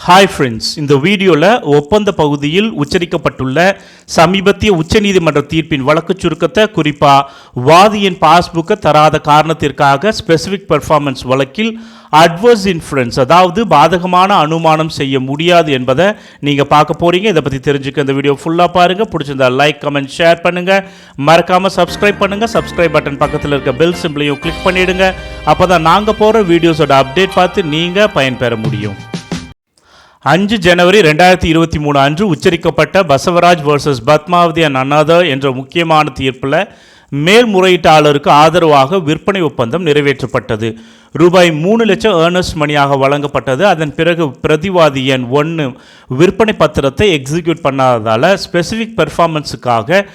Hi friends, இந்த வீடியோவில் ஒப்பந்த பகுதியில் உச்சரிக்கப்பட்டுள்ள சமீபத்திய உச்சநீதிமன்ற தீர்ப்பின் வழக்கு சுருக்கத்தை, குறிப்பாக வாதியின் பாஸ்புக்கை தராத காரணத்திற்காக ஸ்பெசிஃபிக் பெர்ஃபார்மன்ஸ் வழக்கில் அட்வர்ஸ் இன்ஃபரன்ஸ், அதாவது பாதகமான அனுமானம் செய்ய முடியாது என்பதை நீங்கள் பார்க்க போகிறீங்க. இதை பற்றி தெரிஞ்சுக்க இந்த வீடியோ ஃபுல்லாக பாருங்கள். பிடிச்சிருந்தா லைக், கமெண்ட், ஷேர் பண்ணுங்கள். மறக்காமல் சப்ஸ்கிரைப் பண்ணுங்கள். சப்ஸ்கிரைப் பட்டன் பக்கத்தில் இருக்க பெல் சிம்பிளையும் கிளிக் பண்ணிவிடுங்க. அப்போ தான் நாங்கள் போகிற வீடியோஸோட அப்டேட் பார்த்து நீங்கள் பயன்பெற முடியும். 5 ஜனவரி 2023 அன்று உச்சரிக்கப்பட்ட பசவராஜ் vs பத்மாவதி அன்ர் என்ற முக்கியமான தீர்ப்பில் மேல்முறையீட்டாளருக்கு ஆதரவாக விற்பனை ஒப்பந்தம் நிறைவேற்றப்பட்டது. ரூபாய் 3 லட்சம் ஏர்னஸ்ட் மணியாக வழங்கப்பட்டது. அதன் பிறகு பிரதிவாதி எண் 1 விற்பனை பத்திரத்தை எக்ஸிக்யூட் பண்ணாததால் ஸ்பெசிஃபிக் பெர்ஃபார்மன்ஸுக்காக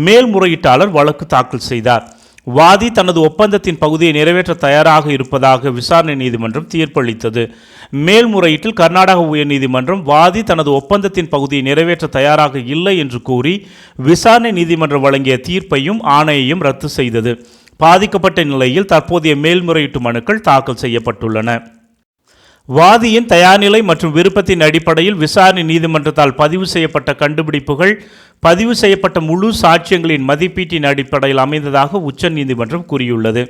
மேல்முறையீட்டாளர் வழக்கு தாக்கல் செய்தார். வாதி தனது ஒப்பந்தத்தின் பகுதியை நிறைவேற்ற தயாராக இருப்பதாக விசாரணை நீதிமன்றம் தீர்ப்பளித்தது. மேல்முறையீட்டில் கர்நாடக உயர்நீதிமன்றம் வாதி தனது ஒப்பந்தத்தின் பகுதியை நிறைவேற்ற தயாராக இல்லை என்று கூறி விசாரணை நீதிமன்றம் வழங்கிய தீர்ப்பையும் ஆணையையும் ரத்து செய்தது. பாதிக்கப்பட்ட நிலையில் தற்போதைய மேல்முறையீட்டு மனுக்கள் தாக்கல் செய்யப்பட்டுள்ளன. வாதியின் தயார்நிலை மற்றும் விருப்பத்தின் அடிப்படையில் விசாரணை நீதிமன்றத்தால் பதிவு செய்யப்பட்ட கண்டுபிடிப்புகள் பதிவு செய்யப்பட்ட முழு சாட்சியங்களின் மதிப்பீட்டின் அடிப்படையில் அமைந்ததாக உச்சநீதிமன்றம் கூறியுள்ளது.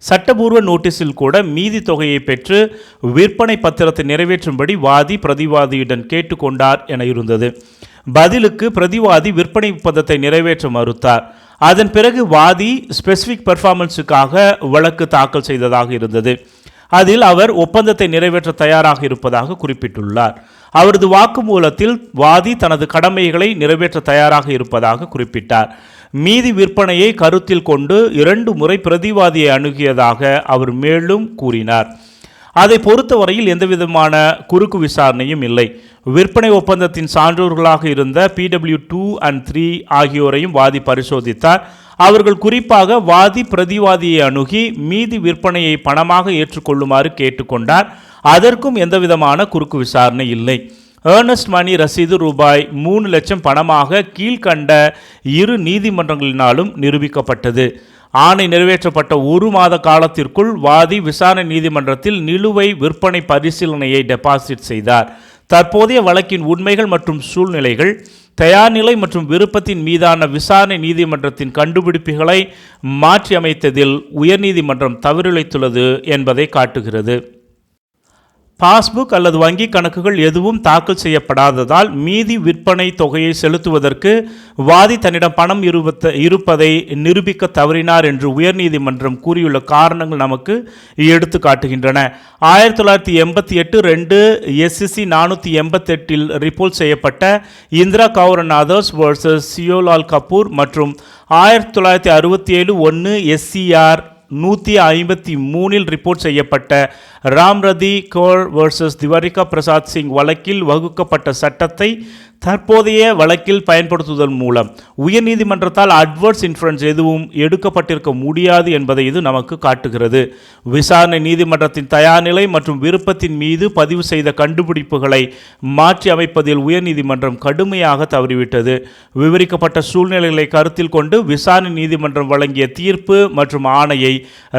சட்டபூர்வ நோட்டீஸில் கூட மீதி தொகையை பெற்று விற்பனை பத்திரத்தை நிறைவேற்றும்படி வாதி பிரதிவாதியுடன் கேட்டுக்கொண்டார் என இருந்தது. பதிலுக்கு பிரதிவாதி விற்பனை ஒப்பந்தத்தை நிறைவேற்ற மறுத்தார். அதன் பிறகு வாதி ஸ்பெசிஃபிக் பெர்ஃபார்மன்ஸுக்காக வழக்கு தாக்கல் செய்ததாக இருந்தது. அதில் அவர் ஒப்பந்தத்தை நிறைவேற்ற தயாராக இருப்பதாக குறிப்பிட்டுள்ளார். அவரது வாக்குமூலத்தில் வாதி தனது கடமைகளை நிறைவேற்ற தயாராக இருப்பதாக குறிப்பிட்டார். மீதி விற்பனையை கருத்தில் கொண்டு 2 முறை பிரதிவாதியை அணுகியதாக அவர் மேலும் கூறினார். அதை பொறுத்தவரையில் எந்தவிதமான குறுக்கு விசாரணையும் இல்லை. விற்பனை ஒப்பந்தத்தின் சான்றோர்களாக இருந்த PW2 and 3 ஆகியோரையும் வாதி பரிசோதித்தார். அவர்கள் குறிப்பாக வாதி பிரதிவாதியை அணுகி மீதி விற்பனையை பணமாக ஏற்றுக்கொள்ளுமாறு கேட்டுக்கொண்டார். அதற்கும் எந்தவிதமான குறுக்கு விசாரணை இல்லை. ஏர்னஸ்ட் மணி ரசீது ரூபாய் 3 லட்சம் பணமாக கீழ்கண்ட 2 நீதிமன்றங்களினாலும் நிரூபிக்கப்பட்டது. ஆணை நிறைவேற்றப்பட்ட 1 மாத காலத்திற்குள் வாதி விசாரணை நீதிமன்றத்தில் நிலுவை விற்பனை பரிசீலனையை டெபாசிட் செய்தார். தற்போதைய வழக்கின் உண்மைகள் மற்றும் சூழ்நிலைகள் தயார்நிலை மற்றும் விருப்பத்தின் மீதான விசாரணை நீதிமன்றத்தின் கண்டுபிடிப்புகளை மாற்றியமைத்ததில் உயர்நீதிமன்றம் தவறிழைத்துள்ளது என்பதை காட்டுகிறது. பாஸ்புக் அல்லது வங்கி கணக்குகள் எதுவும் தாக்கல் செய்யப்படாததால் மீதி விற்பனை தொகையை செலுத்துவதற்கு வாதி தன்னிடம் பணம் இருப்பதை நிரூபிக்க தவறினார் என்று உயர்நீதிமன்றம் கூறியுள்ள காரணங்கள் நமக்கு எடுத்து காட்டுகின்றன. 1988 SCC 488 ரிப்போர்ட் செய்யப்பட்ட Indira Kaur and others vs Sheolal Kapoor மற்றும் 1967 SCR 153 ரிப்போர்ட் செய்யப்பட்ட ராம்ரதி கௌர் vs திவாரிகா பிரசாத் சிங் வழக்கில் வகுக்கப்பட்ட சட்டத்தை தற்போதைய வழக்கில் பயன்படுத்துவதன் மூலம் உயர்நீதிமன்றத்தால் அட்வர்ஸ் இன்ஃபரன்ஸ் எதுவும் எடுக்கப்பட்டிருக்க முடியாது என்பதை இது நமக்கு காட்டுகிறது. விசாரணை நீதிமன்றத்தின் தயார்நிலை மற்றும் விருப்பத்தின் மீது பதிவு செய்த கண்டுபிடிப்புகளை மாற்றி அமைப்பதில் உயர்நீதிமன்றம் கடுமையாக தவறிவிட்டது. விவரிக்கப்பட்ட சூழ்நிலைகளை கருத்தில் கொண்டு விசாரணை நீதிமன்றம் வழங்கிய தீர்ப்பு மற்றும் ஆணையை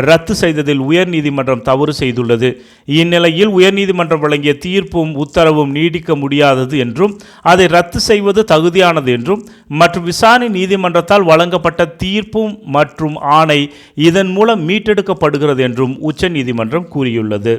ரத்து செய்ததில் உயர்நீதிமன்றம் தவறு செய்துள்ளது. இந்நிலையில் உயர்நீதிமன்றம் வழங்கிய தீர்ப்பும் உத்தரவும் நீடிக்க முடியாதது என்றும் அதை ரத்து செய்வது தகுதியானது என்றும் மற்றும் விசாரணை நீதிமன்றத்தால் வழங்கப்பட்ட தீர்ப்பும் மற்றும் ஆணை இதன் மூலம் மீட்டெடுக்கப்படுகிறது என்றும் உச்சநீதிமன்றம் கூறியுள்ளது.